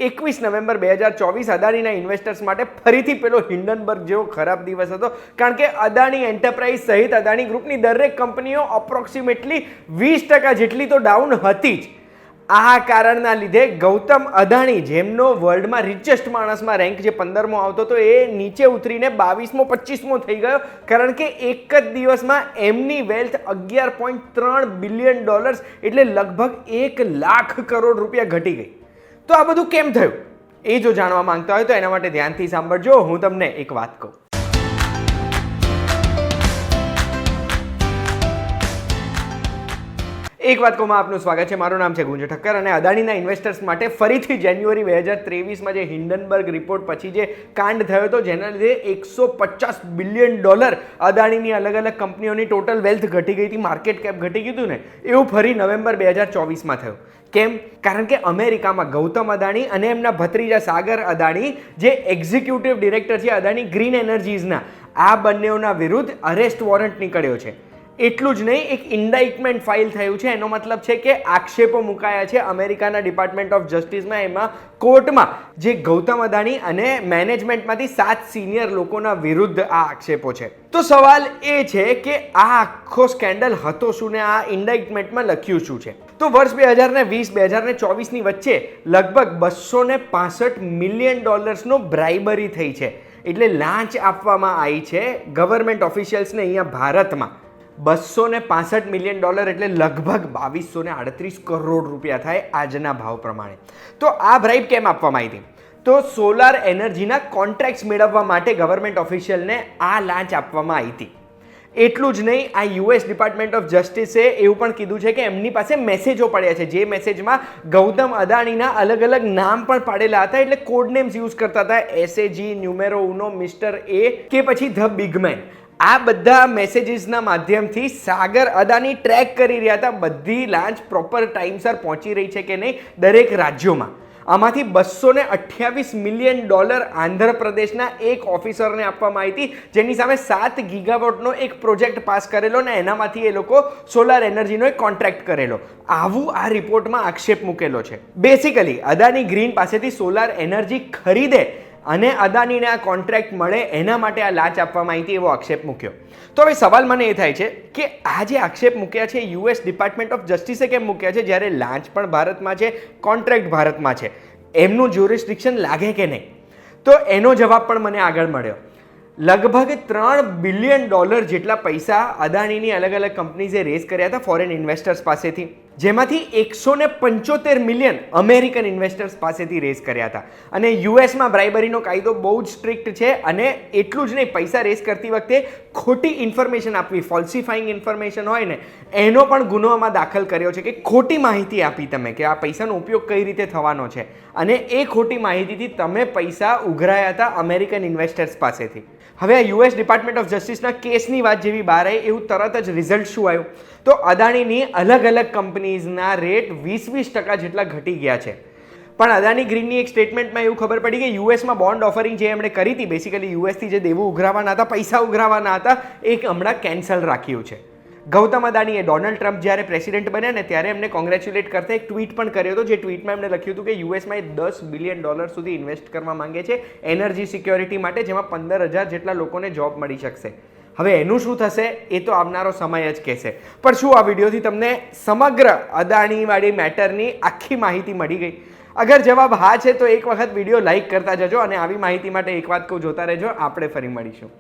21 November 2024 અદાણીના investors માટે ફરીથી પેલો હિન્ડનબર્ગ જેવો ખરાબ દિવસ હતો, કારણ કે અદાણી એન્ટરપ્રાઇઝ સહિત અદાણી ગ્રુપની દરેક કંપનીઓ અપ્રોક્સિમેટલી 20% જેટલી તો ડાઉન હતી જ. આ કારણના લીધે ગૌતમ અદાણી, જેમનો વર્લ્ડમાં રિચેસ્ટ માણસમાં રેન્ક જે 15મો આવતો હતો, એ નીચે ઉતરીને 22મો 25મો થઈ ગયો, કારણ કે એક જ દિવસમાં એમની વેલ્થ $11.3 બિલિયન એટલે લગભગ 1 લાખ કરોડ રૂપિયા ઘટી ગઈ. તો આ બધું કેમ થયું એ જો જાણવા માંગતા હોય તો એના માટે ધ્યાનથી સાંભળજો. હું તમને એક વાત કહું. એક વાત કહું, આપનું સ્વાગત છે. મારું નામ છે ગુંજ ઠક્કર અને અદાણીના ઇન્વેસ્ટર્સ માટે ફરીથી જાન્યુઆરી 2023માં જે હિન્ડનબર્ગ રિપોર્ટ પછી જે કાંડ થયો હતો, જેના લીધે $150 બિલિયન અદાણીની અલગ અલગ કંપનીઓની ટોટલ વેલ્થ ઘટી ગઈ હતી, માર્કેટ કેપ ઘટી ગયું હતું ને, એવું ફરી નવેમ્બર 2024માં થયું. કેમ? કારણ કે અમેરિકામાં ગૌતમ અદાણી અને એમના ભત્રીજા સાગર અદાણી, જે એક્ઝિક્યુટિવ ડિરેક્ટર છે અદાણી ગ્રીન એનર્જીઝના, આ બંનેઓના વિરુદ્ધ અરેસ્ટ વોરંટ નીકળ્યો છે. એટલું જ નહીં, એક ઇન્ડાઇટમેન્ટ ફાઇલ થયું છે. એનો મતલબ છે કે આક્ષેપો મુકાયા છે અમેરિકાના ડિપાર્ટમેન્ટ ઓફ જસ્ટિસમાં, એમાં કોર્ટમાં, જે ગૌતમ અદાણી અને મેનેજમેન્ટમાંથી 7 સિનિયર લોકોના વિરુદ્ધ આ આક્ષેપો છે. તો સવાલ એ છે કે આ આખો સ્કેન્ડલ હતો શું ને આ ઇન્ડાઇટમેન્ટમાં લખ્યું શું છે? તો વર્ષ 2020-2024ની વચ્ચે લગભગ $265 મિલિયન નો બ્રાઇબરી થઈ છે, એટલે લાંચ આપવામાં આવી છે ગવર્મેન્ટ ઓફિશિયલ્સને અહીંયા ભારતમાં. $265 મિલિયન એટલે લગભગ 2238 કરોડ રૂપિયા થાય આજના ભાવ પ્રમાણે. તો આ બ્રાઇબ કેમ આપવામાં આવી હતી? તો સોલાર એનર્જીના કોન્ટ્રાક્ટ્સ મેળવવા માટે ગવર્મેન્ટ ઓફિશિયલને આ લાંચ આપવામાં આવી હતી. એટલું જ નહીં, આ યુએસ ડિપાર્ટમેન્ટ ઓફ જસ્ટિસે એવું પણ કીધું છે કે એમની પાસે મેસેજો પડ્યા છે, જે મેસેજમાં ગૌતમ અદાણીના અલગ અલગ નામ પણ પાડેલા હતા, એટલે કોડ નેમ્સ યુઝ કરતા હતા, SAG, ન્યુમેરો ઉનો, મિસ્ટર A કે પછી ધ બિગમેન. આ બધા મેસેજીસના માધ્યમથી સાગર અદાણી ટ્રેક કરી રહ્યા હતા બધી લાંચ પ્રોપર ટાઈમસર પહોંચી રહી છે કે નહીં દરેક રાજ્યોમાં. આમાંથી $228 મિલિયન આંધ્રપ્રદેશના એક ઓફિસરને આપવામાં આવી હતી, જેની સામે 7 ગીગાવોટનો એક પ્રોજેક્ટ પાસ કરેલો ને એનામાંથી એ લોકો સોલાર એનર્જીનો એક કોન્ટ્રાક્ટ કરેલો. આવું આ રિપોર્ટમાં આક્ષેપ મૂકેલો છે. બેસિકલી અદાણી ગ્રીન પાસેથી સોલાર એનર્જી ખરીદે અને અદાણીને આ કોન્ટ્રાક્ટ મળે, એના માટે આ લાંચ આપવામાં આવી હતી એવો આક્ષેપ મૂક્યો. તો હવે સવાલ મને એ થાય છે કે આ જે આક્ષેપ મૂક્યા છે યુએસ ડિપાર્ટમેન્ટ ઓફ જસ્ટિસે કેમ મૂક્યા છે, જ્યારે લાંચ પણ ભારતમાં છે, કોન્ટ્રાક્ટ ભારતમાં છે, એમનું જ્યુરિસ્ડિક્શન લાગે કે નહીં? તો એનો જવાબ પણ મને આગળ મળ્યો. લગભગ $3 બિલિયન જેટલા પૈસા અદાણીની અલગ અલગ કંપનીઝે રેઝ કર્યા હતા ફોરેન ઇન્વેસ્ટર્સ પાસેથી, જેમાંથી 175 મિલિયન અમેરિકન ઇન્વેસ્ટર્સ પાસેથી રેઝ કર્યા હતા. અને યુએસમાં બ્રાઇબરીનો કાયદો બહુ જ સ્ટ્રિક્ટ છે, અને એટલું જ નહીં, પૈસા રેઝ કરતી વખતે ખોટી ઇન્ફોર્મેશન આપવી, ફોલ્સિફાઈંગ ઇન્ફોર્મેશન હોય ને, એનો પણ ગુનોમાં દાખલ કર્યો છે કે ખોટી માહિતી આપી તમે કે આ પૈસાનો ઉપયોગ કઈ રીતે થવાનો છે, અને એ ખોટી માહિતીથી તમે પૈસા ઉઘરાયા હતા અમેરિકન ઇન્વેસ્ટર્સ પાસેથી. હવે આ યુએસ ડિપાર્ટમેન્ટ ઓફ જસ્ટિસના કેસની વાત જેવી બહાર આવી, એવું તરત જ રિઝલ્ટ શું આવ્યું? તો અદાણીની અલગ અલગ કંપનીઝના રેટ 20% જેટલા ઘટી ગયા છે. પણ અદાણી ગ્રીનની એક સ્ટેટમેન્ટમાં એવું ખબર પડી કે યુએસમાં બોન્ડ ઓફરિંગ જે એમણે કરી હતી, બેસિકલી યુએસથી જે દેવું ઉઘરાવાના હતા, પૈસા ઉઘરાવાના હતા, એ હમણાં કેન્સલ રાખ્યું છે. ગૌતમ અદાણીએ ડોનાલ્ડ ટ્રમ્પ જ્યારે પ્રેસિડેન્ટ બન્યા ને ત્યારે એમને કોંગ્રેચ્યુલેટ કરતા એક ટ્વીટ પણ કર્યો હતો, જે ટ્વીટમાં એમણે લખ્યું હતું કે યુએસમાં $10 બિલિયન સુધી ઇન્વેસ્ટ કરવા માંગે છે એનર્જી સિક્યોરિટી માટે, જેમાં 15,000 જેટલા લોકોને જોબ મળી શકશે. હવે એનું શું થશે એ તો આવનારો સમય જ કહેશે. પણ શું આ વિડીયોથી તમને સમગ્ર અદાણીવાળી મેટરની આખી માહિતી મળી ગઈ? અગર જવાબ હા છે તો એક વખત વિડીયો લાઈક કરતા જજો, અને આવી માહિતી માટે એક વાત કહું, જોતા રહેજો. આપણે ફરી મળીશું.